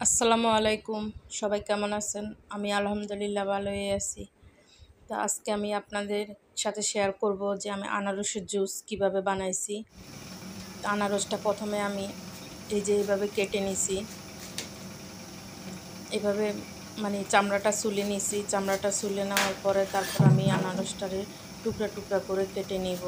আসসালামু আলাইকুম। সবাই কেমন আছেন? আমি আলহামদুলিল্লাহ ভালোই আছি। তো আজকে আমি আপনাদের সাথে শেয়ার করব যে আমি আনারসের জুস কিভাবে বানাইছি। তো আনারসটা প্রথমে আমি এই যে এভাবে কেটে নিছি। এভাবে মানে চামড়াটা ছুলে নিছি। চামড়াটা ছুলে নেওয়ার পরে তারপর আমি আনারসটারে টুকরা টুকরা করে কেটে নিব।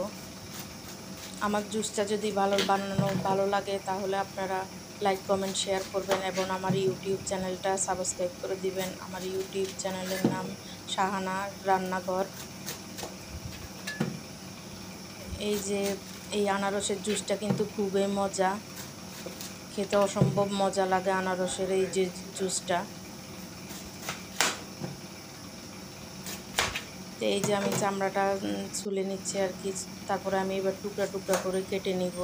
আমার জুসটা যদি বানানো ভালো লাগে তাহলে আপনারা লাইক কমেন্ট শেয়ার করবেন এবং আমার ইউটিউব চ্যানেলটা সাবস্ক্রাইব করে দিবেন। আমার ইউটিউব চ্যানেলের নাম শাহানা রান্নাঘর। এই যে এই আনারসের জুসটা কিন্তু খুবই মজা, খেতে অসম্ভব মজা লাগে আনারসের এই যে জুসটা। তো এই যে আমি চামড়াটা ছুলে নিচ্ছি আর কি। তারপরে আমি এবার টুকরা টুকরা করে কেটে নিব।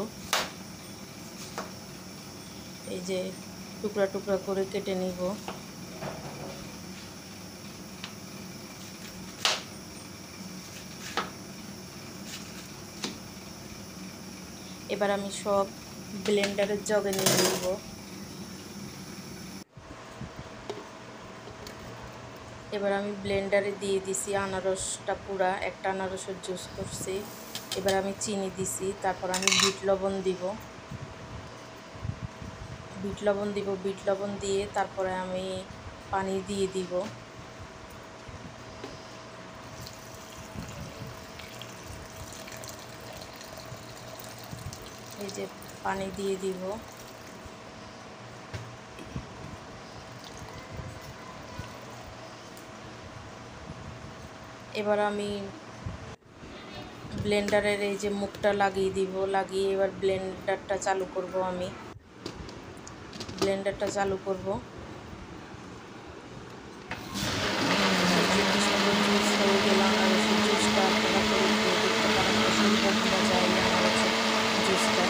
এই যে টুকরা টুকরা করে কেটে নিব। এবার আমি সব ব্লেন্ডারের জগে নিয়ে নিব। এবার আমি ব্লেন্ডারে দিয়ে দিছি আনারসটা, পুরা একটা আনারসের জুস করছি। এবার আমি চিনি দিছি, তারপর আমি বিট লবণ দিব। বিট লবণ দিয়ে তারপরে আমি পানি দিয়ে দিব। এই যে পানি দিয়ে দিব। এবার আমি ব্লেন্ডারের এই যে মুখটা লাগিয়ে দিব, লাগিয়ে এবার ব্লেন্ডারটা চালু করব। আমি ব্লেন্ডারটা চালু করব। জুস হয়ে গেল আনারসের জুসটা। আপনারা করে খেয়ে দেখতে পারেন, অসম্ভব মজা এই আনারসের জুসটা।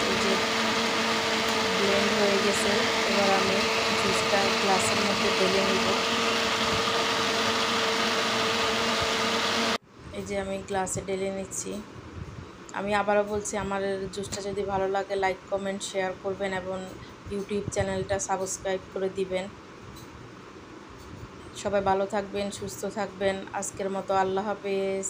এই যে ব্লেন্ড হয়ে গেছে। এবার আমি জুসটা গ্লাসের মধ্যে ঢেলে নিব। এই যে আমি গ্লাসে ঢেলে নিচ্ছি। আমি আবারও বলছি, আমার জুসটা যদি ভালো লাগে লাইক কমেন্ট শেয়ার করবেন এবং ইউটিউব চ্যানেলটা সাবস্ক্রাইব করে দিবেন। সবাই ভালো থাকবেন, সুস্থ থাকবেন। আজকের মতো আল্লাহ হাফেজ।